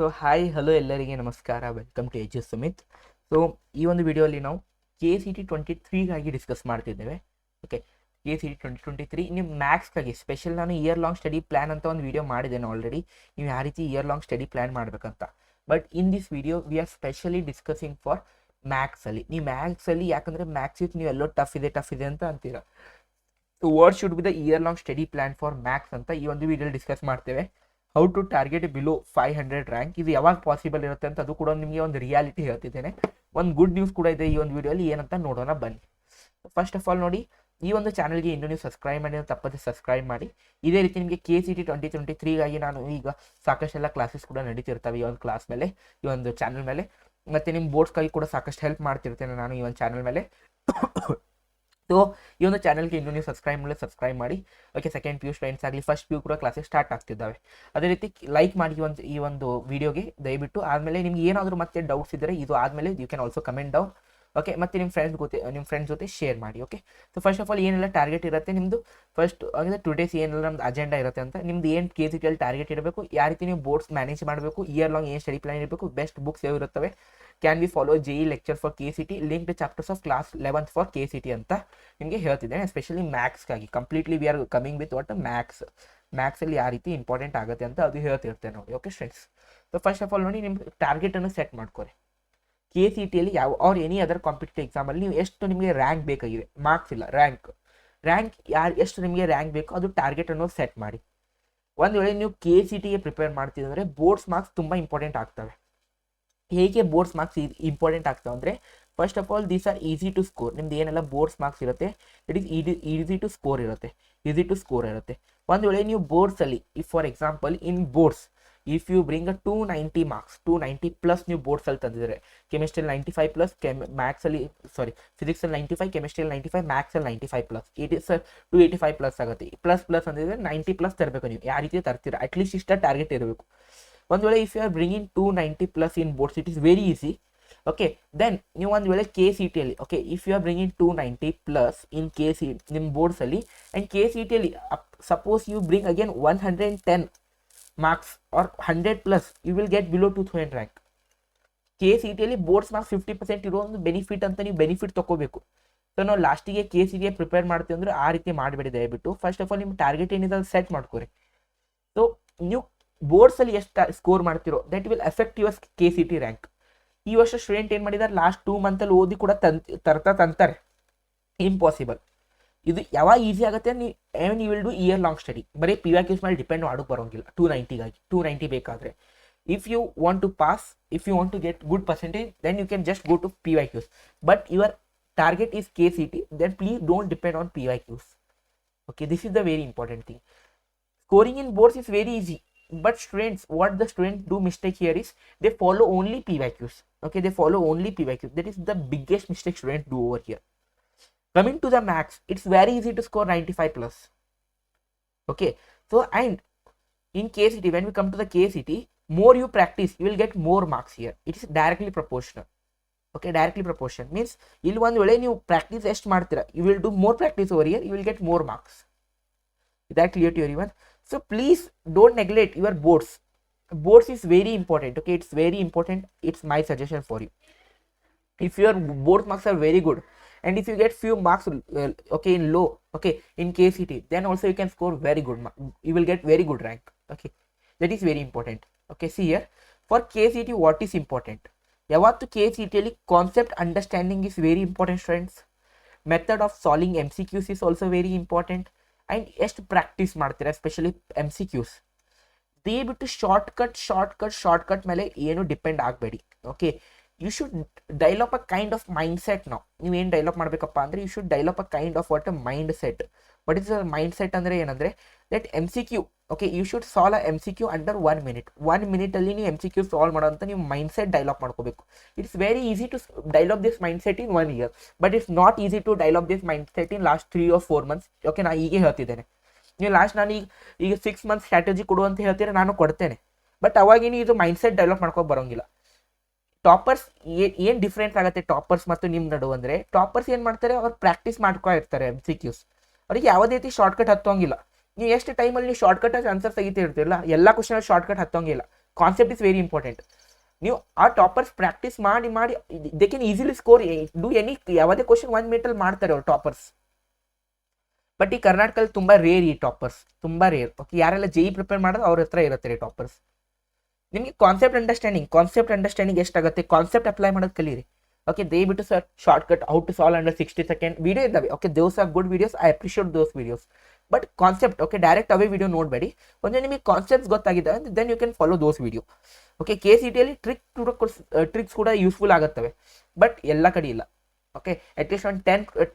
So hi hello ಎಲ್ಲರಿಗೆ ನಮಸ್ಕಾರ, welcome to Edu Sumit. So ಈ ಒಂದು ವಿಡಿಯೋಲಿ ನಾವು KCT 23ಗಾಗಿ ಡಿಸ್ಕಸ್ ಮಾಡ್ತಿದ್ದೇವೆ. ಓಕೆ, KCT 2023 ನಿಮ್ಮ ಮ್ಯಾಥ್ಸ್ಗಾಗಿ ಸ್ಪೆಷಲ್ ನಾನು ಇಯರ್ ಲಾಂಗ್ ಸ್ಟಡಿ ಪ್ಲ್ಯಾನ್ ಅಂತ ಒಂದು ವಿಡಿಯೋ ಮಾಡಿದ್ದೇನೆ ಆಲ್ರೆಡಿ. ನೀವು ಯಾವ ರೀತಿ ಇಯರ್ ಲಾಂಗ್ ಸ್ಟಡಿ ಪ್ಲ್ಯಾನ್ ಮಾಡಬೇಕಂತ. But in this video we are specially discussing for ಮ್ಯಾಥ್ಸಲ್ಲಿ. ನೀವು ಮ್ಯಾಥ್ಸಲ್ಲಿ ಯಾಕಂದರೆ ಮ್ಯಾಥ್ಸ್ ನೀವು ಎಲ್ಲೋ ಟಫ್ ಇದೆ ಅಂತ ಅಂತೀರಾ. So what should be the year long study plan for maths ಅಂತ ಈ ಒಂದು ವಿಡಿಯೋಲಿ ಡಿಸ್ಕಸ್ ಮಾಡ್ತೇವೆ. How to target below 500 rank, ಇದು ಯಾವಾಗ ಪಾಸಿಬಲ್ ಇರುತ್ತೆ ಅಂತ ಅದು ಕೂಡ ನಿಮಗೆ ಒಂದು ರಿಯಾಲಿಟಿ ಹೇಳ್ತಿದ್ದೇನೆ. ಒಂದು ಗುಡ್ ನ್ಯೂಸ್ ಕೂಡ ಇದೆ ಈ ಒಂದು ವಿಡಿಯೋಲಿ, ಏನಂತ ನೋಡೋಣ ಬನ್ನಿ. ಫಸ್ಟ್ ಆಫ್ ಆಲ್ ನೋಡಿ, ಈ ಒಂದು ಚಾನಲ್ಗೆ ಇನ್ನೂ ನೀವು ಸಬ್ಸ್ಕ್ರೈಬ್ ಮಾಡಿ, ತಪ್ಪದೆ ಸಬ್ಸ್ಕ್ರೈಬ್ ಮಾಡಿ. ಇದೇ ರೀತಿ ನಿಮಗೆ KCT 2023ಗಾಗಿ ನಾನು ಈಗ ಸಾಕಷ್ಟೆಲ್ಲ ಕ್ಲಾಸಸ್ ಕೂಡ ನಡೀತಿರ್ತವೆ ಈ ಒಂದು ಕ್ಲಾಸ್ ಮೇಲೆ, ಈ ಒಂದು ಚಾನಲ್ ಮೇಲೆ. ಮತ್ತು ನಿಮ್ಮ ಬೋರ್ಡ್ಸ್ಗಾಗಿ ಕೂಡ ಸಾಕಷ್ಟು ಹೆಲ್ಪ್ ಮಾಡ್ತಿರ್ತೇನೆ ನಾನು ಈ ಒಂದು ಚಾನಲ್ ಮೇಲೆ. ಸೊ ಈ ಒಂದು ಚಾನಲ್ಗೆ ಇನ್ನೂ ನೀವು ಸಬ್ಸ್ಕ್ರೈಬ್ ಮಾಡಿ. ಓಕೆ, ಸೆಕೆಂಡ್ PU ಸ್ಟೂಡೆಂಟ್ಸ್ ಆಗಲಿ, ಫಸ್ಟ್ PU ಕೂಡ ಕ್ಲಾಸಸ್ ಸ್ಟಾರ್ಟ್ ಆಗ್ತಿದ್ದಾವೆ. ಅದೇ ರೀತಿ ಲೈಕ್ ಮಾಡಿ ಈ ಒಂದು ವಿಡಿಯೋಗೆ ದಯವಿಟ್ಟು. ಆದಮೇಲೆ ನಿಮ್ಗೆ ಏನಾದರೂ ಮತ್ತೆ ಡೌಟ್ಸ್ ಇದ್ದರೆ ಇದು ಆದಮೇಲೆ you can also comment down. Okay, ಮತ್ತು ನಿಮ್ಮ ಫ್ರೆಂಡ್ಸ್ ಜೊತೆ ಶೇರ್ ಮಾಡಿ. Okay, so first of all ಏನೆಲ್ಲ ಟಾರ್ಗೆಟ್ ಇರುತ್ತೆ ನಿಮ್ಮದು, ಫಸ್ಟ್ ಅಂದರೆ ಟುಡೇಸ್ ಏನೆಲ್ಲ ನಮ್ದು ಅಜೆಂಡಾ ಇರುತ್ತೆ ಅಂತ, ನಿಮ್ದು ಏನು KCTಯಲ್ಲಿ ಟಾರ್ಗೆಟ್ ಇರಬೇಕು, ಯಾವ ರೀತಿ ನೀವು ಬೋರ್ಡ್ಸ್ ಮ್ಯಾನೇಜ್ ಮಾಡಬೇಕು, ಇಯರ್ ಲಾಂಗ್ ಏನು ಸ್ಟಡಿ ಪ್ಲಾನ್ ಇರಬೇಕು, ಬೆಸ್ಟ್ ಬುಕ್ಸ್ ಯಾವ ಇರುತ್ತವೆ, can we follow JE lecture for KCT, linked chapters of class 11th for KCT ಅಂತ ನಿಮಗೆ ಹೇಳ್ತಿದ್ದೇನೆ. ಎಸ್ಪೆಷಲಿ ಮ್ಯಾಥ್ಸ್ಗಾಗಿ completely we are coming with what ಮ್ಯಾಥ್ಸಲ್ಲಿ ಯಾವ ರೀತಿ ಇಂಪಾರ್ಟೆಂಟ್ ಆಗುತ್ತೆ ಅಂತ ಅದು ಹೇಳ್ತಿರ್ತೇನೆ ನೋಡಿ. Okay friends, so first of all ನೋಡಿ, ನಿಮ್ಮ ಟಾರ್ಗೆಟನ್ನು ಸೆಟ್ ಮಾಡ್ಕೊರಿ. KCTಯಲ್ಲಿ ಯಾವ ಆರ್ ಎನಿ ಅದರ್ ಕಾಂಪಿಟೇಟಿವ್ ಎಕ್ಸಾಮಲ್ಲಿ ನೀವು ಎಷ್ಟು ನಿಮಗೆ ರ್ಯಾಂಕ್ ಬೇಕಾಗಿದೆ, ಮಾರ್ಕ್ಸ್ ಇಲ್ಲ, ರ್ಯಾಂಕ್ ಎಷ್ಟು ನಿಮಗೆ ರ್ಯಾಂಕ್ ಬೇಕು ಅದು ಟಾರ್ಗೆಟ್ ಅನ್ನೋದು ಸೆಟ್ ಮಾಡಿ. ಒಂದು ವೇಳೆ ನೀವು KCTಗೆ ಪ್ರಿಪೇರ್ ಮಾಡ್ತಿದ್ರೆ ಬೋರ್ಡ್ಸ್ ಮಾರ್ಕ್ಸ್ ತುಂಬ ಇಂಪಾರ್ಟೆಂಟ್ ಆಗ್ತವೆ. ಹೇಗೆ ಬೋರ್ಡ್ಸ್ ಮಾರ್ಕ್ಸ್ ಇಂಪಾರ್ಟೆಂಟ್ ಆಗ್ತವೆ ಅಂದರೆ, first of all these are easy to score. ನಿಮ್ದು ಏನೆಲ್ಲ ಬೋರ್ಡ್ಸ್ ಮಾರ್ಕ್ಸ್ ಇರುತ್ತೆ it is easy to score ಇರುತ್ತೆ. ಒಂದು ವೇಳೆ ನೀವು ಬೋರ್ಡ್ಸಲ್ಲಿ, if for example in boards if you bring 290 marks, 290+ ನೀವು ಬೋರ್ಡ್ಸಲ್ಲಿ ತಂದಿದ್ದಾರೆ, ಕೆಮಿಸ್ಟ್ರಿಯಲ್ಲಿ 95+, ಫಿಸಿಕ್ಸಲ್ಲಿ 95, ಕೆಮಿಸ್ಟ್ರಿಯಲ್ಲಿ 95, ಮ್ಯಾಥ್ಸಲ್ಲಿ 95+, 285+ ಆಗುತ್ತೆ. ಪ್ಲಸ್ ಅಂದಿದ್ರೆ 90+ ತರಬೇಕು. ನೀವು ಯಾವ ರೀತಿ ತರ್ತೀರಾ, ಅಟ್ಲೀಸ್ಟ್ ಇಷ್ಟ ಟಾರ್ಗೆಟ್ ಇರಬೇಕು. ಒಂದು ವೇಳೆ if you are bringing 290+ in boards, it is very easy. Okay, then ನೀವು ಒಂದು ವೇಳೆ KCTಯಲ್ಲಿ, okay, if you are bringing 290+ in ನಿಮ್ಮ ಬೋರ್ಡ್ಸಲ್ಲಿ, ಆ್ಯಂಡ್ KCTಯಲ್ಲಿ suppose you bring again 110 marks or 100+, you will get below 2000 rank. KCTಯಲ್ಲಿ ಬೋರ್ಡ್ಸ್ ಮಾರ್ಕ್ಸ್ 50% ಇರೋ ಒಂದು ಬೆನಿಫಿಟ್ ಅಂತ ನೀವು ಬೆನಿಫಿಟ್ ತೊಗೋಬೇಕು. ಸೊ ನಾವು ಲಾಸ್ಟಿಗೆ KCTಗೆ ಪ್ರಿಪೇರ್ ಮಾಡ್ತೀವಿ ಅಂದರೆ ಆ ರೀತಿ ಮಾಡಬೇಡಿ ದಯವಿಟ್ಟು. ಫಸ್ಟ್ ಆಫ್ ಆಲ್ ನಿಮ್ಮ ಟಾರ್ಗೆಟ್ ಏನಿದೆ ಅದು ಸೆಟ್ ಮಾಡ್ಕೊರಿ. ಸೊ ನೀವು ಬೋರ್ಡ್ಸಲ್ಲಿ ಎಷ್ಟು ಸ್ಕೋರ್ ಮಾಡ್ತಿರೋ that will effect your KCT rank. ಈ ವರ್ಷ ಸ್ಟೂಡೆಂಟ್ ಏನು ಮಾಡಿದ್ದಾರೆ, ಲಾಸ್ಟ್ 2 ಮಂತಲ್ಲಿ ಓದಿ ಕೂಡ ತಂತಾರೆ, ಇಂಪಾಸಿಬಲ್. ಇದು ಯಾವಾಗ ಈಸಿ ಆಗುತ್ತೆ, you will do year long study. ಬರೀ PYQs ಮೇಲೆ ಡಿಪೆಂಡ್ ಮಾಡೋಕ್ಕೆ ಬರೋಂಗಿಲ್ಲ 290 ಬೇಕಾದರೆ. If you want to pass, if you want to get good percentage, then you can just go to PYQs. But your target is KCT, then please don't depend on PYQs. Okay, this is the very important thing. Scoring in boards is very easy, but what the students do mistake here is they follow only PYQs. Okay, they follow only PYQs. That is the biggest mistake students do over here. Coming to the maths, it's very easy to score 95+. Okay, so and in KCT, when we come to the KCT, more you practice, you will get more marks here. It is directly proportional. Okay, directly proportional means ಇಲ್ಲಿ ಒಂದು ವೇಳೆ ನೀವು practice ಎಷ್ಟು ಮಾಡ್ತೀರಾ, you will do more practice over here, you will get more marks. Is that clear to everyone? So please don't neglect your boards is very important. Okay, it's very important. It's my suggestion for you. If your board marks are very good, and if you get few marks okay in low, okay, in KCT, then also you can score very good, you will get very good rank. Okay, that is very important. Okay, see here, for KCT what is important, yavattu KCT ಅಲ್ಲಿ concept understanding is very important students. Method of solving MCQs is also very important. And ಎಷ್ಟು practice ಮಾಡ್ತೀರಾ, especially MCQs. ದಯವಿಟ್ಟು shortcut ಮೇಲೆ ಏನು depend ಆಗಬೇಡಿ. Okay, you should develop a kind of mindset. ನೀವೇನು develop ಮಾಡಬೇಕಪ್ಪ ಅಂದರೆ, you should develop a kind of what a mindset. But is mindset ಅಂದರೆ ಏನಂದರೆ, that MCQ, okay, you should solve MCQ under 1 minute. 1 minute ನೀವು MCQ ಸಾಲ್ವ್ ಮಾಡೋಂಥ ನೀವು mindset develop ಮಾಡ್ಕೋಬೇಕು. It's very easy to develop this mindset in 1 year, but it's not easy to develop this mindset in last 3 or 4 months. ಓಕೆ, ನಾನು ಹೀಗೆ ಹೇಳ್ತಿದ್ದೇನೆ. ನೀವು ನಾನು ಈಗ 6 months ಸ್ಟ್ರಾಟಜಿ ಕೊಡು ಅಂತ ಹೇಳ್ತೀರಾ, ನಾನು ಕೊಡ್ತೇನೆ. ಬಟ್ ಅವಾಗಿನ ಇದು ಮೈಂಡ್ ಸೆಟ್ ಡೆವಲಪ್ ಮಾಡ್ಕೊಂಡು ಬರೋಂಗಿಲ್ಲ. ಟಾಪರ್ಸ್ ಏನು ಡಿಫ್ರೆನ್ಸ್ ಆಗುತ್ತೆ ಟಾಪರ್ಸ್ ಮತ್ತು ನಿಮ್ಮ ನಡುವೆ ಅಂದರೆ, ಟಾಪರ್ಸ್ ಏನು ಮಾಡ್ತಾರೆ, ಅವ್ರು ಪ್ರಾಕ್ಟೀಸ್ ಮಾಡ್ಕೊ ಇರ್ತಾರೆ MCQs. ಅವ್ರಿಗೆ ಯಾವುದೇ ರೀತಿ ಶಾರ್ಟ್ಕಟ್ ಹತ್ತೋಂಗಿಲ್ಲ. ನೀವು ಎಷ್ಟು ಟೈಮಲ್ಲಿ ನೀವು ಶಾರ್ಟ್ಕಟ್ ಆನ್ಸರ್ ತೆಗಿತಿರ್ತಿರಲ್ಲ, ಎಲ್ಲ ಕ್ವಶನ್ ಶಾರ್ಟ್ಕಟ್ ಹತ್ತೋಂಗಿಲ್ಲ. Concept is very important. ನೀವು ಆ ಟಾಪರ್ಸ್ ಪ್ರಾಕ್ಟೀಸ್ ಮಾಡಿ ಮಾಡಿ they can easily score do any ಯಾವುದೇ ಕ್ವಶನ್ 1 ಮಿನಿಟಲ್ಲಿ ಮಾಡ್ತಾರೆ ಅವ್ರು ಟಾಪರ್ಸ್. ಬಟ್ ಈ ಕರ್ನಾಟಕದಲ್ಲಿ ತುಂಬ ರೇರ್ ಈ ಟಾಪರ್ಸ್, ತುಂಬ ರೇರ್. ಓಕೆ, ಯಾರೆಲ್ಲ JEE ಪ್ರಿಪೇರ್ ಮಾಡೋದು ಅವ್ರ ಹತ್ರ ಇರುತ್ತೆ ರೀ ಟಾಪರ್ಸ್. ನಿಮಗೆ ಕಾನ್ಸೆಪ್ಟ್ ಅಂಡರ್ಸ್ಟ್ಯಾಂಡಿಂಗ್ ಎಷ್ಟಾಗುತ್ತೆ, ಕಾನ್ಸೆಪ್ಟ್ ಅಪ್ಲೈ ಮಾಡೋದು ಕಲೀರಿ. ಓಕೆ, ದಯವಿಟ್ಟು sir shortcut how to solve under 60 second video ಇದ್ದಾವೆ. Okay, those are good videos, I appreciate those videos. But concept, okay, direct away video ನೋಡಬೇಡಿ. ಒಂದೇ ನಿಮಗೆ ಕಾನ್ಸೆಪ್ಟ್ಸ್ ಗೊತ್ತಾಗಿದೆ then you can follow those video. Okay, KCTಯಲ್ಲಿ tricks ಕೂಡ useful ಆಗುತ್ತವೆ, but ಎಲ್ಲ ಕಡೆ ಇಲ್ಲ. ಓಕೆ, ಅಟ್ಲೀಸ್ಟ್ ಒಂದು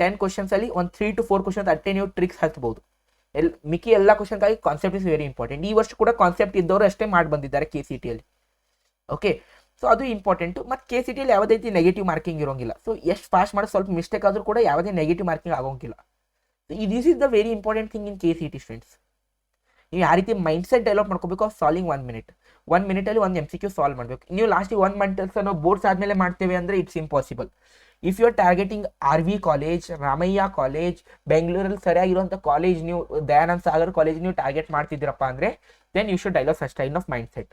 10 ಕ್ವಶನ್ಸಲ್ಲಿ ಒಂದು 3 to 4 ಕ್ವಶನ್ಸ್ ಅಟ್ಟೆ ನೀವು ಟ್ರಿಕ್ಸ್ ಹಚ್ಬೋದು. ಮಿಕ್ಕಿ ಎಲ್ಲ ಕ್ವಶನ್ಗಾಗಿ ಕಾನ್ಸೆಪ್ಟ್ ಇಸ್ ವೆರಿ ಇಂಪಾರ್ಟೆಂಟ್. ಈ ವರ್ಷ ಕೂಡ ಕಾನ್ಸೆಪ್ಟ್ ಇದ್ದವರು ಅಷ್ಟೇ ಮಾಡಿ ಬಂದಿದ್ದಾರೆ KCTಯಲ್ಲಿ. ಓಕೆ, ಸೊ ಅದು ಇಂಪಾರ್ಟೆಂಟು. ಮತ್ತು KCTಯಲ್ಲಿ ಯಾವುದೇ ರೀತಿ ನೆಗೆಟಿವ್ ಮಾರ್ಕಿಂಗ್ ಇರೋಂಗಿಲ್ಲ. ಸೊ ಎಷ್ಟು ಪಾಸ್ ಮಾಡೋದು ಸ್ವಲ್ಪ ಮಿಸ್ಟೇಕ್ ಆದರೂ ಕೂಡ ಯಾವುದೇ ನೆಗೆಟಿವ್ ಮಾರ್ಕಿಂಗ್ ಆಗೋಂಗಿಲ್ಲ. This is the very important thing in KCT students. ನೀವು ಯಾವ ರೀತಿ ಮೈಂಡ್ಸೆಟ್ ಡೆವಲಪ್ ಮಾಡ್ಕೋಬೇಕು, ಸಾಲ್ವಿಂಗ್ 1 ಮಿನಿಟಲ್ಲಿ ಒಂದು MCQ ಸಾಲ್ವ್ ಮಾಡಬೇಕು. ನೀವು ಲಾಸ್ಟಿಗೆ 1 ಮಂತ್ ನಾವು ಬೋರ್ಡ್ಸ್ ಆದಮೇಲೆ ಮಾಡ್ತೇವೆ ಅಂದರೆ it's impossible. If you are targeting RV college, Ramaiah college, ಬೆಂಗಳೂರಲ್ಲಿ ಸರಿಯಾಗಿರುವಂಥ ಕಾಲೇಜ್, ನೀವು ದಯಾನಂದ ಸಾಗರ್ ಕಾಲೇಜ್ ನೀವು ಟಾರ್ಗೆಟ್ ಮಾಡ್ತಿದ್ದೀರಪ್ಪ ಅಂದರೆ then you should develop such kind of mindset.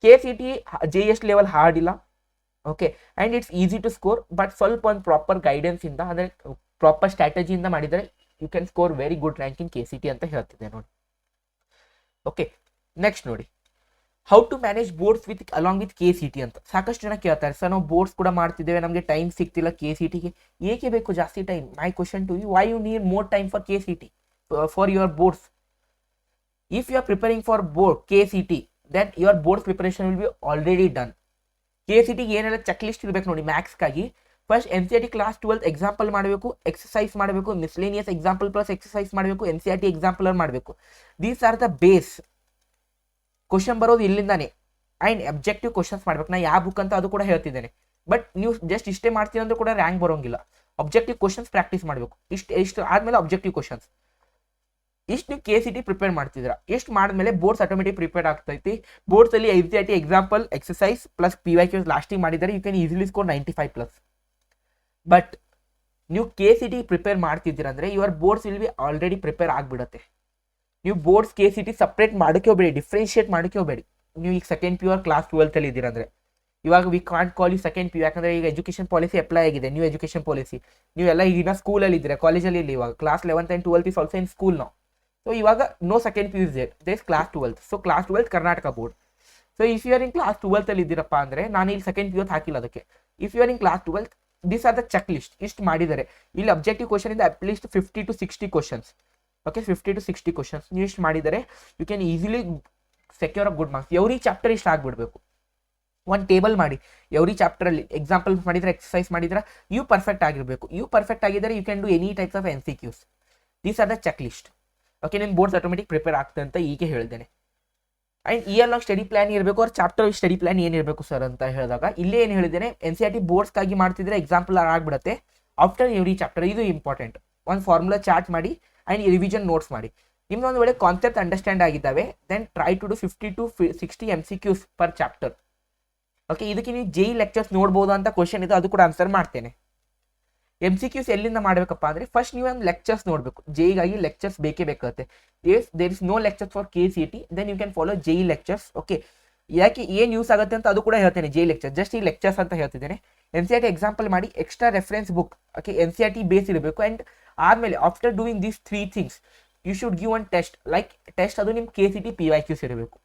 KCT JS level hard ಇಲ್ಲ. Okay, and it's easy to score. But ಸ್ವಲ್ಪ ಒಂದು proper ಗೈಡೆನ್ಸಿಂದ, ಅಂದರೆ ಪ್ರಾಪರ್ ಸ್ಟ್ರಾಟಜಿಯಿಂದ ಮಾಡಿದರೆ you can score very good rank in KCT ಅಂತ ಹೇಳ್ತಿದ್ದೆ ನೋಡಿ. ಓಕೆ, ನೆಕ್ಸ್ಟ್ ನೋಡಿ, how to manage boards along with KCT ಅಂತ ಸಾಕಷ್ಟು ಜನ ಕೇಳ್ತಾರೆ. ಸರ್ ನಾವು ಬೋರ್ಡ್ಸ್ ಕೂಡ ಮಾಡ್ತಿದ್ದೇವೆ, ನಮಗೆ ಟೈಮ್ ಸಿಗ್ತಿಲ್ಲ KCTಗೆ, ಏಕೆ ಬೇಕು ಜಾಸ್ತಿ time? My question to you, why you need more time for KCT for your boards? If you are preparing for KCT then your boards preparation will be already done. KCTಗೆ ಏನೆಲ್ಲ checklist ಇರಬೇಕು ನೋಡಿ ಮ್ಯಾಕ್ಸ್ಗಾಗಿ. First NCERT class 12 example ಮಾಡಬೇಕು, exercise ಮಾಡಬೇಕು, miscellaneous example plus exercise ಮಾಡಬೇಕು, NCERT example ಮಾಡಬೇಕು. These are the base. Question ಬರೋದು ಇಲ್ಲಿಂದಾನೆ. ಆ್ಯಂಡ್ ಅಬ್ಜೆಕ್ಟಿವ್ ಕ್ವಶನ್ಸ್ ಮಾಡ್ಬೇಕು. ನಾ ಯಾವ ಬುಕ್ ಅಂತ ಅದು ಕೂಡ ಹೇಳ್ತಿದ್ದೇನೆ. ಬಟ್ ನೀವು ಜಸ್ಟ್ ಇಷ್ಟೇ ಮಾಡ್ತೀವಿ ಅಂದ್ರೂ ಕೂಡ ರ್ಯಾಂಕ್ ಬರೋಂಗಿಲ್ಲ. ಅಬ್ಜೆಕ್ಟಿವ್ ಕ್ವಶನ್ಸ್ ಪ್ರಾಕ್ಟೀಸ್ ಮಾಡಬೇಕು. ಇಷ್ಟು ಆದಮೇಲೆ ಅಬ್ಜೆಕ್ಟಿವ್ ಕ್ವಶನ್ಸ್. ಇಷ್ಟು ನೀವು KCT ಪ್ರಿಪೇರ್ ಮಾಡ್ತಿದ್ದೀರಾ, ಎಷ್ಟು ಮಾಡಿದ್ಮೇಲೆ ಬೋರ್ಡ್ಸ್ ಆಟೋಮೆಟಿಕ್ ಪ್ರಿಪೇರ್ ಆಗ್ತೈತಿ. ಬೋರ್ಡ್ಸಲ್ಲಿ NCERT example, exercise plus PYQ ಲಾಸ್ಟಿಗೆ ಮಾಡಿದರೆ you can easily score 95+. But ನೀವು KCT ಪ್ರಿಪೇರ್ ಮಾಡ್ತಿದ್ದೀರಾ ಅಂದರೆ your boards will be already prepare ಆಗಿಬಿಡುತ್ತೆ. ನೀವು ಬೋರ್ಡ್ಸ್ KCT ಸಪ್ರೇಟ್ ಮಾಡೋಕ್ಕೆ ಹೋಗಬೇಡಿ, ಡಿಫ್ರೆನ್ಷಿಯೇಟ್ ಮಾಡೋಕ್ಕೆ ಹೋಗಬೇಡಿ. ನೀವು ಈಗ ಸೆಕೆಂಡ್ PU ಕ್ಲಾಸ್ 12 ಇದ್ದೀರಾ ಅಂದರೆ ಇವಾಗ we can't call you second PU, ಯಾಕಂದರೆ ಈಗ ಎಜುಕೇಷನ್ ಪಾಲಿಸಿ ಅಪ್ಲೈ ಆಗಿದೆ, ನ್ಯೂ ಎಜುಕೇಷನ್ ಪಾಲಿಸಿ. ನೀವೆಲ್ಲ ಈಗಿನ ಸ್ಕೂಲಲ್ಲಿ ಇದ್ದೀರಾ, ಕಾಲೇಜಲ್ಲಿ ಇಲ್ಲ. ಇವಾಗ class 11th and 12th is also in school ನಾವು. ಸೊ ಇವಾಗ no second PU there is class 12th. So class 12 Karnataka board. So if you are in class 12 ಅಲ್ಲಿ ಇದ್ದೀರಪ್ಪ ಅಂದರೆ, ನಾನು ಇಲ್ಲಿ ಸೆಕೆಂಡ್ PU ಹಾಕಿಲ್ಲ ಅದಕ್ಕೆ. If you are in class 12, this are the check list. ಇಷ್ಟು ಮಾಡಿದ್ದಾರೆ. ಇಲ್ಲಿ ಅಬ್ಜೆಕ್ಟಿವ್ ಕ್ವಶನ್ ಇಂದ at least 50 to 60 questions. Okay, 50 to 60 questions ನೀವು ಇಷ್ಟು ಮಾಡಿದರೆ you can easily secure a good marks. Every chapter ಇಷ್ಟು ಆಗಿಬಿಡ್ಬೇಕು. ಒಂದು ಟೇಬಲ್ ಮಾಡಿ, ಎವ್ರಿ ಚಾಪ್ಟರಲ್ಲಿ ಎಕ್ಸಾಂಪಲ್ ಮಾಡಿದರೆ, ಎಕ್ಸಸೈಸ್ ಮಾಡಿದ್ರೆ ಯು ಪರ್ಫೆಕ್ಟ್ ಆಗಿರಬೇಕು. ಯು ಪರ್ಫೆಕ್ಟ್ ಆಗಿದ್ದರೆ you can do any types of MCQs. These are the check list. Okay, ನಿಮ್ಮ ಬೋರ್ಡ್ಸ್ ಆಟೋಮೆಟಿಕ್ ಪ್ರಿಪೇರ್ ಆಗ್ತದೆ ಅಂತ ಈಗ ಹೇಳ್ತೇನೆ. And year long study plan ಇರಬೇಕು. ಅವ್ರ ಚಾಪ್ಟರ್ ಸ್ಟಡಿ ಪ್ಲಾನ್ ಏನಿರಬೇಕು ಸರ್ ಅಂತ ಹೇಳಿದಾಗ ಇಲ್ಲೇ ಏನು ಹೇಳಿದ್ದೇನೆ, NCERT ಬೋರ್ಡ್ಸ್ಗಾಗಿ ಮಾಡ್ತಿದ್ರೆ ಎಕ್ಸಾಂಪಲ್ ಆಗಿಬಿಡುತ್ತೆ ಆಫ್ಟರ್ ಎವ್ರಿ ಚಾಪ್ಟರ್. ಇದು ಇಂಪಾರ್ಟೆಂಟ್. ಒಂದು ಫಾರ್ಮುಲಾ ಚಾರ್ಟ್ ಮಾಡಿ ಆ್ಯಂಡ್ ರಿವಿಷನ್ ನೋಟ್ಸ್ ಮಾಡಿ. ನಿಮ್ಗೆ ಒಂದು ವೇಳೆ ಕಾನ್ಸೆಪ್ಟ್ ಅಂಡರ್ಸ್ಟ್ಯಾಂಡ್ ಆಗಿದ್ದಾವೆ then try to do 50 to 60 MCQs per chapter. Okay, ಇದಕ್ಕೆ ನೀವು JEE ಲೆಕ್ಚರ್ಸ್ ನೋಡ್ಬೋದು ಅಂತ ಕ್ವಶನ್ ಇದೆ, ಅದು ಕೂಡ ಆನ್ಸರ್ ಮಾಡ್ತೇನೆ. MCQs ಎಲ್ಲಿಂದ ಮಾಡಬೇಕಪ್ಪ ಅಂದರೆ ಫಸ್ಟ್ ನೀವು ಒಂದು ಲೆಕ್ಚರ್ಸ್ ನೋಡಬೇಕು. JEEಗಾಗಿ ಲೆಕ್ಚರ್ಸ್ ಬೇಕೇ ಬೇಕಾಗುತ್ತೆ. If there is no lectures for KCT then you can follow JEE lectures. Okay, ಯಾಕೆ ಏನು ಯೂಸ್ ಆಗುತ್ತೆ ಅಂತ ಅದು ಕೂಡ ಹೇಳ್ತೇನೆ. JEE ಲೆಕ್ಚರ್ ಜಸ್ಟ್ ಈ ಲೆಕ್ಚರ್ಸ್ ಅಂತ ಹೇಳ್ತಿದ್ದೇನೆ. NCERT ಎಕ್ಸಾಂಪಲ್ ಮಾಡಿ, extra reference book. Okay, NCERT base ಇರಬೇಕು. ಆ್ಯಂಡ್ ಆದಮೇಲೆ after doing these 3 things you should give one test. Like test ಅದು ನಿಮ್ಮ KCT PYQs ಇರಬೇಕು.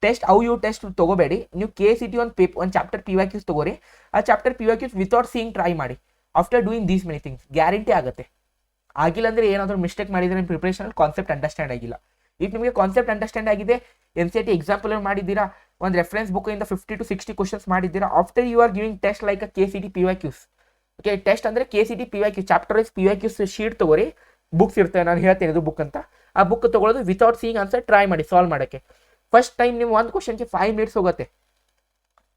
ಟೆಸ್ಟ್ ಟೆಸ್ಟ್ ತೊಗೋಬೇಡಿ. ನೀವು KCT ಒಂದು ಚಾಪ್ಟರ್ PYQs ತೊಗೋರಿ. ಆ chapter PYQs without seeing try ಮಾಡಿ. After doing these many things guarantee ಆಗುತ್ತೆ. ಆಗಿಲ್ಲ ಅಂದರೆ ಏನಾದರೂ ಮಿಸ್ಟೇಕ್ ಮಾಡಿದರೆ ನಿಮ್ಮ ಪ್ರಿಪ್ರೇಷನಲ್ಲಿ ಕಾನ್ಸೆಪ್ಟ್ ಅಂಡರ್ಸ್ಟ್ಯಾಂಡ್ ಆಗಿಲ್ಲ. ಈಗ ನಿಮಗೆ ಕಾನ್ಸೆಪ್ಟ್ ಅಂಡರ್ಸ್ಟ್ಯಾಂಡ್ ಆಗಿದೆ, NCERT ಎಕ್ಸಾಂಪಲ್ ಮಾಡಿದ್ದೀರಾ, ಒಂದು ರೆಫರೆನ್ಸ್ ಬುಕ್ಕಿಂದ 50 to 60 ಕ್ವಶನ್ಸ್ ಮಾಡಿದ್ದೀರಾ. After you are giving test like a KCT PYQs. Okay, test ಅಂದರೆ KCT PYQ chapter wise PYQs sheet ತೊಗೋರಿ. ಬುಕ್ಸ್ ಇರ್ತವೆ, ನಾನು ಹೇಳ್ತೇನೆ ಇದು ಬುಕ್ ಅಂತ. ಆ ಬುಕ್ ತೊಗೊಳ್ಳೋದು ವಿತೌಟ್ ಸೀಯಿಂಗ್ ಆನ್ಸರ್ ಟ್ರೈ ಮಾಡಿ ಸಾಲ್ವ್ ಮಾಡೋಕ್ಕೆ. ಫಸ್ಟ್ ಟೈಮ್ ನೀವು ಒಂದು ಕ್ವಶನ್ಗೆ 5 minutes ಹೋಗುತ್ತೆ,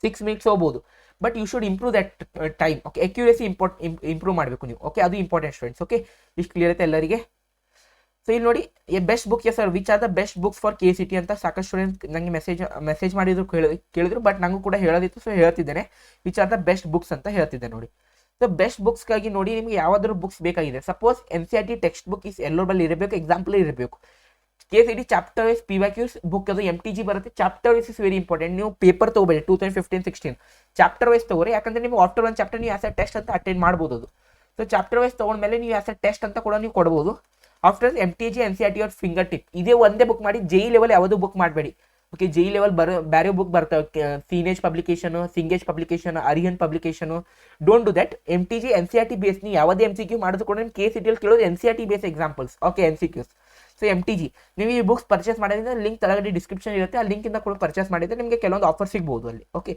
6 minutes ಹೋಗ್ಬೋದು. But you should improve that time. Okay, accuracy improve ಮಾಡಬೇಕು ನೀವು. ಓಕೆ, ಅದು ಇಂಪಾರ್ಟೆಂಟ್ ಸ್ಟೂಡೆಂಟ್ಸ್. ಓಕೆ, ಇಷ್ಟು ಕ್ಲಿಯರ್ ಐತೆ ಎಲ್ಲರಿಗೆ. ಸೊ ಇಲ್ಲಿ ನೋಡಿ, best book sir which are the best books for KCT ಅಂತ ಸಾಕಷ್ಟು ಸ್ಟೂಡೆಂಟ್ ನನಗೆ ಮೆಸೇಜ್ ಮಾಡಿದ್ರು ಕೇಳಿದ್ರು. ಬಟ್ ನನಗೂ ಕೂಡ ಹೇಳೋದಿತ್ತು, ಸೊ ಹೇಳ್ತಿದ್ದೇನೆ. Which are the best books ಅಂತ ಹೇಳ್ತಿದ್ದೆ ನೋಡಿ. ಸೊ ಬೆಸ್ಟ್ ಬುಕ್ಸ್ಗಾಗಿ ನೋಡಿ, ನಿಮಗೆ ಯಾವುದಾದ್ರು ಬುಕ್ಸ್ ಬೇಕಾಗಿದೆ. Suppose NCERT text book is ಎಲ್ಲರ ಬಳಿ ಇರಬೇಕು, ಎಕ್ಸಾಂಪಲ್ ಇರಬೇಕು. KCT chapter wise PYQs book ಅದು MTG ಬರುತ್ತೆ. Chapter wise is very important. ನೀವು ಪೇಪರ್ ತೊಗೋಬೇಡಿ 2015-16 ಚಾಪ್ಟರ್ ವೈಸ್ ತೊಗೋರಿ, ಯಾಕಂದ್ರೆ ನೀವು ಆಫ್ಟರ್ ಒಂದು ಚಾಪ್ಟರ್ ನೀವು ಆಸ್ ಎ ಟೆಸ್ಟ್ ಅಂತ ಅಟೆಂಡ್ ಮಾಡ್ಬೋದು. ಅದು ಸೊ ಚಾಪ್ಟರ್ ವೈಸ್ ತೊಗೊಂಡ್ಮೇಲೆ ನೀವು ಆಸ್ ಎ ಟೆಸ್ಟ್ ಅಂತ ಕೂಡ ನೀವು ಕೊಡ್ಬೋದು. ಆಫ್ಟರ್ MTG NCERT ಅವ್ರ ಫಿಂಗರ್ ಟಿಪ್ ಇದೇ ಒಂದೇ ಬುಕ್ ಮಾಡಿ. JEE ಲೆವೆಲ್ ಯಾವುದೂ ಬುಕ್ ಮಾಡಬೇಡಿ. ಓಕೆ, JEE ಲೆವೆಲ್ ಬೇರೆ ಬುಕ್ ಬರ್ತವೆ, Cengage publication, Cengage publication, Arihant publication. Don't do that. MTG NCERT base ನೀವು ಯಾವುದೇ MCQ ಮಾಡೋದು ಕೂಡ ನಿಮ್ಮ KCT ಅಲ್ಲಿ ಕೇಳೋದು NCERT base examples. Okay, MCQs. So MTG ನೀವು ಈ ಬುಕ್ಸ್ ಪರ್ಚೇಸ್ ಮಾಡೋದ್ರಿಂದ ಲಿಂಕ್ ತಳಗಡೆ ಡಿಸ್ಕ್ರಿಪ್ಷನ್ ಇರುತ್ತೆ, ಆ ಲಿಂಕಿಂದ ಕೂಡ ಪರ್ಚೇಸ್ ಮಾಡಿದ್ರೆ ನಿಮಗೆ ಕೆಲವೊಂದು ಆಫರ್ ಸಿಗ್ಬೋದು ಅಲ್ಲಿ. ಓಕೆ,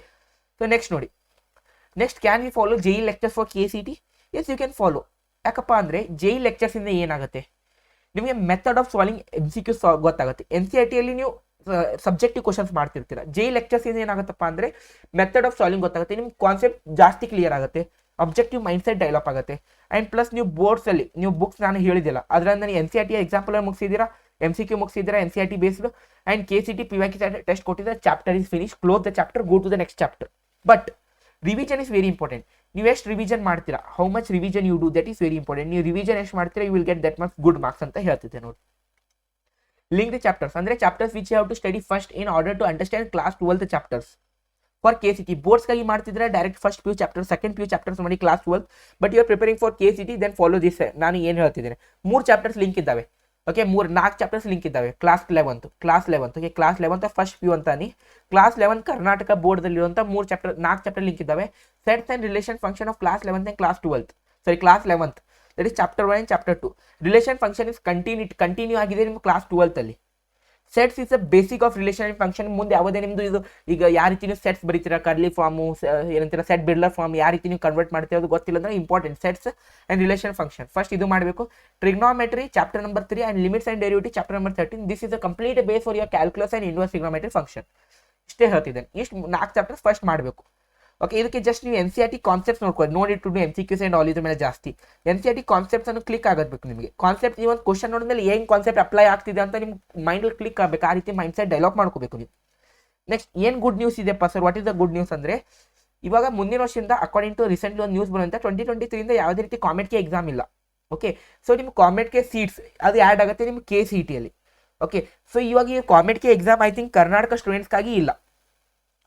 ಸೊ ನೆಕ್ಸ್ಟ್ ನೋಡಿ, next can you follow JEE lectures for KCT? Yes, you can follow. ಯಾಕಪ್ಪ ಅಂದರೆ JEE ಲೆಕ್ಚರ್ಸಿಂದ ಏನಾಗುತ್ತೆ, ನಿಮಗೆ ಮೆಥಡ್ ಆಫ್ ಸಾಲ್ವಿಂಗ್ MCQ ಗೊತ್ತಾಗುತ್ತೆ. NCERT ಅಲ್ಲಿ ನೀವು ಸಬ್ಜೆಕ್ಟಿವ್ ಕ್ವಶನ್ಸ್ ಮಾಡ್ತಿರ್ತೀರ. JEE ಲೆಕ್ಚರ್ಸ್ ಇಂದ ಏನಾಗುತ್ತಪ್ಪ ಅಂದರೆ ಮೆಥಡ್ ಆಫ್ ಸಾಲ್ವಿಂಗ್ ಗೊತ್ತಾಗುತ್ತೆ, ನಿಮ್ಗೆ ಕಾನ್ಸೆಪ್ಟ್ ಜಾಸ್ತಿ ಕ್ಲಿಯರ್ ಆಗುತ್ತೆ, ಅಬ್ಜೆಕ್ಟಿವ್ ಮೈಂಡ್ ಸೆಟ್ ಡೆವಲಪ್ ಆಗುತ್ತೆ. ಆ್ಯಂಡ್ ಪ್ಲಸ್ ನೀವು ಬೋರ್ಡ್ಸಲ್ಲಿ ನೀವು ಬುಕ್ಸ್ ನಾನು ಹೇಳಿದಿಲ್ಲ ಅದರಿಂದ ನೀವು NCERT ಎಕ್ಸಾಂಪಲ್ ಮುಗಿಸಿದ್ದೀರಾ, MCQ ಮುಗಿಸಿದ್ದೀರಾ NCERT based, and KCT PYQ test ಕೊಟ್ಟಿದ್ರೆ chapter is finish, close the chapter, go to the next chapter. But revision is very important. ನೀವು ಎಷ್ಟು ರಿವಿಷನ್ ಮಾಡ್ತೀರಾ, how much revision you do, that is very important. ನೀವು revision ಎಷ್ಟು ಮಾಡ್ತೀರಾ, you will get that much good marks ಅಂತ ಹೇಳ್ತಿದ್ದೆ ನೋಡಿ. Link the chapters ಅಂದರೆ chapters which have to study first in order to understand class 12 chapters. For KCT ಬೋರ್ಡ್ಸ್ಗಾಗಿ ಮಾಡ್ತಿದ್ರೆ direct first PU chapter, second PU chapters ಮಾಡಿ class 12. But you are preparing for KCT, then follow this. ನಾನು ಏನು ಹೇಳ್ತಿದ್ದೇನೆ, 3 chapters link ಇದ್ದಾವೆ. Okay, 4 chapters link ಇದ್ದಾವೆ. Class 11 okay, class 11 first PU ಅಂತಾನೆ. Class 11 Karnataka ಬೋರ್ಡ್ದಲ್ಲಿರುವಂಥ 4 ಚಾಪ್ಟರ್ ಲಿಂಕ್ ಇದ್ದಾವೆ. Sets and relation function of class 11 and class 11. That is chapter 1 and chapter 2. Relation function is continue ಆಗಿದೆ ನಿಮ್ಮ ಕ್ಲಾಸ್ 12 ಅಲ್ಲಿ. Sets is a basic of relation function. ಮುಂದೆ ಯಾವುದೇ ನಿಮ್ಮದು ಇದು ಈಗ ಯಾವ ರೀತಿ ನೀವು ಸೆಟ್ಸ್ ಬರೀತೀರಾ, ಕರ್ಲಿ ಫಾರ್ಮು ಏನಂತೀರ, ಸೆಟ್ ಬಿಲ್ಡರ್ ಫಾರ್ಮ್ ಯಾವ ರೀತಿ ನೀವು ಕನ್ವರ್ಟ್ ಮಾಡ್ತೀರಾ ಅದು ಗೊತ್ತಿಲ್ಲ ಅಂದ್ರೆ important. Sets and relation function first ಇದು ಮಾಡಬೇಕು. Trigonometry chapter number 3 and limits and derivative chapter number 13. This is a complete base for your calculus and inverse trigonometry function. ಇಷ್ಟೇ ಹೇಳ್ತಿದ್ದೇನೆ. ಇಷ್ಟು 4 ಚಾಪ್ಟರ್ಸ್ ಫಸ್ಟ್ ಮಾಡಬೇಕು. ಓಕೆ, ಇದಕ್ಕೆ ಜಸ್ಟ್ ನೀವು NCERT concepts ನೋಡ್ಕೊಳ್ಳಿ, ನೋಡಿ to do MCQs and all ಇದ್ರ ಮೇಲೆ ಜಾಸ್ತಿ. NCERT ಕಾನ್ಸೆಪ್ಟ್ಸ್ ಅನ್ನು ಕ್ಲಿಕ್ ಆಗಬೇಕು ನಿಮಗೆ. ಕಾನ್ಸೆಪ್ಟ್ ಈ ಒಂದು ಕ್ವಶನ್ ನೋಡಿದ್ಮೇಲೆ ಏನು ಕಾನ್ಸೆಪ್ಟ್ ಅಪ್ಲೈ ಆಗ್ತಿದೆ ಅಂತ ನಿಮ್ಮ ಮೈಂಡಲ್ಲಿ ಕ್ಲಿಕ್ ಆಗಬೇಕು. ಆ ರೀತಿ ಮೈಂಡ್ ಸೆಟ್ ಡೆವಲಪ್ ಮಾಡ್ಕೋಬೇಕು ನೀವು. ನೆಕ್ಸ್ಟ್ ಏನು ಗುಡ್ ನ್ಯೂಸ್ ಇದೆಪ್ಪ sir, what is the good news ಅಂದರೆ, ಇವಾಗ ಮುಂದಿನ ವರ್ಷದಿಂದ ಅಕಾರ್ಡಿಂಗ್ ಟು ರೀಸೆಂಟ್ಲಿ ಒಂದು ನ್ಯೂಸ್ ಬರುವಂಥ 2023 ಯಾವುದೇ ರೀತಿ ಕಾಮೆಟ್ಗೆ ಎಕ್ಸಾಮ್ ಇಲ್ಲ. ಓಕೆ, ಸೊ ನಿಮ್ಮ ಕಾಮೆಟ್ಗೆ ಸೀಟ್ಸ್ ಅದು ಆ್ಯಡ್ ಆಗುತ್ತೆ ನಿಮ್ಮ KCT ಅಲ್ಲಿ. ಓಕೆ, ಸೊ ಇವಾಗ ಈ ಕಾಮೆಟ್ಗೆ ಎಕ್ಸಾಮ್ ಐ ಥಿಂಕ್ ಕರ್ನಾಟಕ ಸ್ಟೂಡೆಂಟ್ಸ್ಗಾಗಿ ಇಲ್ಲ.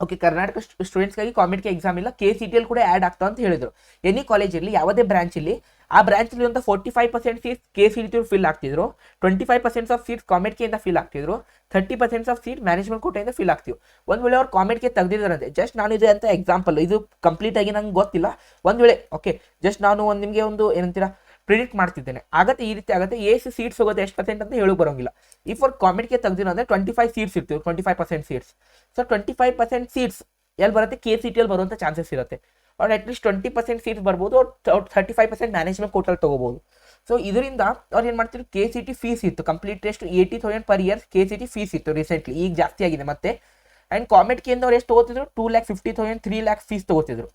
ಓಕೆ, ಕರ್ನಾಟಕ ಸ್ಟೂಡೆಂಟ್ಸ್ಗಾಗಿ ಕಾಮೆಟ್ಗೆ ಎಕ್ಸಾಮ್ ಇಲ್ಲ. KCT ಅಲ್ಲಿ ಕೂಡ ಆ್ಯಡ್ ಆಗ್ತಾ ಅಂತ ಹೇಳಿದ್ರು. ಎನಿ ಕಾಲೇಜಲ್ಲಿ ಯಾವುದೇ ಬ್ರಾಂಚಲ್ಲಿ ಆ ಬ್ರಾಂಚಲ್ಲಿ ಅಂತ 45% ಸೀಟ್ಸ್ KCT ಫಿಲ್ ಆಗ್ತಿದ್ರು, 25% ಆಫ್ ಸೀಟ್ಸ್ ಕಾಮೆಟ್ಗೆಯಿಂದ ಫಿಲ್ ಆಗ್ತಿದ್ರು, 30% ಆಫ್ ಸೀಟ್ ಮ್ಯಾನೇಜ್ಮೆಂಟ್ ಕೋಟೆಯಿಂದ ಫಿಲ್ ಆಗ್ತಿವು. ಒಂದು ವೇಳೆ ಅವ್ರು ಕಾಮೆಟ್ಗೆ ತೆಗೆದಿದ್ದಾರಂತೆ, ಜಸ್ಟ್ ನಾನು ಇದೆ ಅಂತ ಎಕ್ಸಾಂಪಲ್, ಇದು ಕಂಪ್ಲೀಟ್ ಆಗಿ ನಂಗೆ ಗೊತ್ತಿಲ್ಲ. ಒಂದು ವೇಳೆ ಓಕೆ ಜಸ್ಟ್ ನಾನು ನಿಮಗೆ ಒಂದು ಏನಂತೀರಾ ಪ್ರಿಡಿಕ್ಟ್ ಮಾಡ್ತಿದ್ದೇನೆ, ಆಗತ್ತೆ ಈ ರೀತಿ ಆಗುತ್ತೆ, ಎಷ್ಟು ಸೀಟ್ಸ್ ಹೋಗುತ್ತೆ ಎಷ್ಟು % ಅಂತ ಹೇಳೋಕೆ ಬರೋಂಗಿಲ್ಲ. ಈ ಫಾರ್ ಕಾಮೆಟ್ಗೆ ತೆಗೆದಿರೋ ಅಂದರೆ 25 ಸೀಟ್ಸ್ ಇರ್ತೀವಿ, 25% ಸೀಟ್ಸ್. ಸೊ 25% ಸೀಟ್ಸ್ ಎಲ್ಲಿ ಬರುತ್ತೆ, KCT ಅಲ್ಲಿ ಬರುವಂಥ ಚಾನ್ಸಸ್ ಇರುತ್ತೆ. ಅವ್ರು ಅಟ್ಲೀಸ್ಟ್ 20% ಸೀಟ್ಸ್ ಬರ್ಬೋದು, 35% ಮ್ಯಾನೇಜ್ಮೆಂಟ್ ಕೋಟಲ್ಲಿ ತೊಗೋಬೋದು. ಸೊ ಇದರಿಂದ ಅವ್ರು ಏನು ಮಾಡ್ತಿದ್ರು, KCT ಫೀಸ್ ಇತ್ತು complete test 80,000 per year KCT fees ಇತ್ತು ರೀಸೆಂಟ್ಲಿ, ಈಗ ಜಾಸ್ತಿ ಆಗಿದೆ ಮತ್ತೆ. ಆ್ಯಂಡ್ ಕಾಮೆಟ್ಗೆಯಿಂದ ಅವ್ರು ಎಷ್ಟು ತೊಗೋತಿದ್ರು, 2,50,000 3 lakh ಫೀಸ್ ತೊಗೋತಿದ್ರು.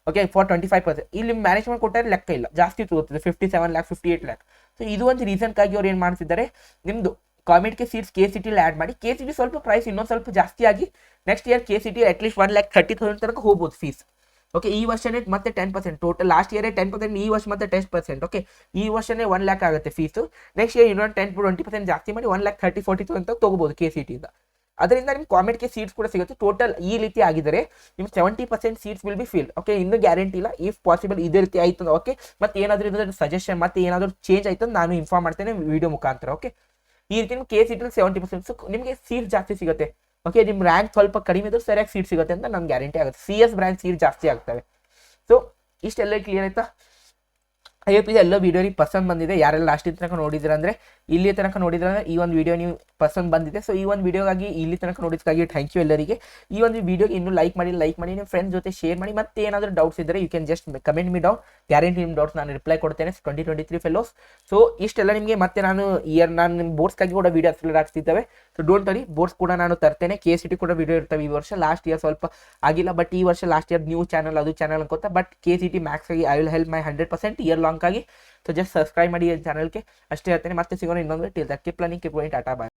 Okay, for 25%. ಇಲ್ಲಿ ಮ್ಯಾನೇಜ್ಮೆಂಟ್ ಕೊಟ್ಟರೆ ಲೆಕ್ಕ ಇಲ್ಲ, ಜಾಸ್ತಿ ತೊಗೋತಿದ್ರು, 57 lakh 58 lakh. ಸೊ ಇದು ಒಂದು ರೀಸನ್ಗಾಗಿ ಅವ್ರು ಏನು ಮಾಡ್ತಿದ್ದಾರೆ, ನಿಮ್ಮದು ಕಾಮೆಟ್ಗೆ ಸೀಟ್ಸ್ KCT ಆ್ಯಡ್ ಮಾಡಿ KCT ಸ್ವಲ್ಪ ಪ್ರೈಸ್ ಇನ್ನೊಂದು ಸ್ವಲ್ಪ ಜಾಸ್ತಿ ಆಗಿ ನೆಕ್ಸ್ಟ್ ಇಯರ್ KCT ಅಟ್ಲೀಸ್ಟ್ 1,30,000 ತನಕ ಹೋಗ್ಬೋದು ಫೀಸ್. ಓಕೆ, ಈ ವರ್ಷನೇ ಮತ್ತೆ 10% ಟೋಟಲ್, ಲಾಸ್ಟ್ ಇಯರೇ 10%, ಈ ವರ್ಷ ಮತ್ತೆ 10%. ಓಕೆ, ಈ ವರ್ಷನೇ 1 lakh ಆಗುತ್ತೆ ಫೀಸು, ನೆಕ್ಸ್ಟ್ ಇಯರ್ ಇನ್ನೊಂದು 10-20% ಜಾಸ್ತಿ ಮಾಡಿ 1,30,000-40,000 ಅಂತ ತೊಗೋಬೋದು KCTಯಿಂದ. ಅದರಿಂದ ನಿಮ್ಗೆ ಕಾಮೆಟ್ಗೆ ಸೀಟ್ಸ್ ಕೂಡ ಸಿಗುತ್ತೆ. ಟೋಟಲ್ ಈ ರೀತಿ ಆಗಿದರೆ ನಿಮ್ಗೆ 70% seats will be fill. Okay, ಇನ್ನೂ ಗ್ಯಾರಂಟಿ ಇಲ್ಲ, ಇಫ್ ಪಾಸಿಬಲ್ ಇದೇ ರೀತಿ ಆಯ್ತು. ಓಕೆ, ಮತ್ತೆ ಏನಾದರೂ ಇದ್ರ ಸಜೆಷನ್ ಮತ್ತೆ ಏನಾದರೂ ಚೇಂಜ್ ಆಯ್ತು ನಾನು ಇನ್ಫಾರ್ಮ್ ಮಾಡ್ತೇನೆ ವಿಡಿಯೋ ಮುಖಾಂತರ. ಓಕೆ, ಈ ರೀತಿ ನಿಮ್ಗೆ KCT 70% ನಿಮಗೆ ಸೀಟ್ ಜಾಸ್ತಿ ಸಿಗುತ್ತೆ. ಓಕೆ, ನಿಮ್ಮ ರ್ಯಾಂಕ್ ಸ್ವಲ್ಪ ಕಡಿಮೆ ಇದ್ರೂ ಸರಿಯಾಗಿ ಸೀಟ್ ಸಿಗುತ್ತೆ ಅಂತ ನಮ್ಗೆ ಗ್ಯಾರಂಟಿ ಆಗುತ್ತೆ. CS ಬ್ರಾಂಚ್ ಸೀಟ್ ಜಾಸ್ತಿ ಆಗ್ತವೆ. ಸೊ ಇಷ್ಟೆಲ್ಲ ಕ್ಲಿಯರ್ ಆಯ್ತಾ? ಅಯ್ಯೋ ಪ್ಲೀಸ್ ಎಲ್ಲ ವೀಡಿಯೋ ನೀವು ಪಸಂದ್ ಬಂದಿದೆ, ಯಾರೆಲ್ಲ ಲಾಸ್ಟ್ ತನಕ ನೋಡಿದ್ರೆ ಅಂದರೆ ಇಲ್ಲಿ ತನಕ ನೋಡಿದ್ರೆ ಈ ಒಂದು ವೀಡಿಯೋ ನೀವು ಪಸಂದ್ ಬಂದಿದೆ. ಸೊ ಈ ಒಂದು ವೀಡಿಯೋಗಾಗಿ ಇಲ್ಲಿ ತನಕ ನೋಡಿದ್ದಕ್ಕಾಗಿ ಥ್ಯಾಂಕ್ ಯು ಎಲ್ಲರಿಗೆ. ಈ ಒಂದು ವೀಡಿಯೋಗೆ ಇನ್ನೂ ಲೈಕ್ ಮಾಡಿ ನಿಮ್ಮ ಫ್ರೆಂಡ್ಸ್ ಜೊತೆ ಶೇರ್ ಮಾಡಿ. ಮತ್ತೆ ಏನಾದರೂ ಡೌಟ್ಸ್ ಇದ್ದರೆ you can just comment me down, guarantee ನಿಮ್ಮ ಡೌಟ್ಸ್ ನಾನು ರಿಪ್ಲೈ ಕೊಡ್ತೇನೆ. 2023 ಫೆಲೋಸ್. ಸೊ ಇಷ್ಟೆಲ್ಲ ನಿಮಗೆ ಮತ್ತೆ ನಾನು ನಿಮ್ಮ ಬೋರ್ಡ್ಸ್ಗಾಗಿ ಕೂಡ ವೀಡಿಯೋ ಅಪ್ಲೋಡ್ ಆಗ್ತಿದ್ದಾವೆ. ಸೊ ಡೋಂಟ್ ವರಿ, ಬೋರ್ಡ್ಸ್ ಕೂಡ ನಾನು ತರ್ತೇನೆ. KCT ಕೂಡ ವೀಡಿಯೋ ಇರ್ತವೆ ಈ ವರ್ಷ. ಲಾಸ್ಟ್ ಇಯರ್ ಸ್ವಲ್ಪ ಆಗಿಲ್ಲ, ಬಟ್ ಈ ವರ್ಷ ಲಾಸ್ಟ್ ಇಯರ್ ನ್ಯೂ ಚಾನಲ್ ಅದು ಚಾನಲ್ ಅನ್ಕೋತಾ, ಬಟ್ KCT ಮ್ಯಾಕ್ಸ್ ಆಗಿ I will help my 100% year long ಆಗಿ. ಸೊ ಜಸ್ಟ್ ಸಬ್ಸ್ಕ್ರೈಬ್ ಮಾಡಿ ಚಾನಲ್ಗೆ, ಅಷ್ಟೇ ಹೇಳ್ತೇನೆ. ಮತ್ತೆ ಸಿಗೋಣ ಇನ್ನೊಂದು. Till that keep learning, keep going, tata bye.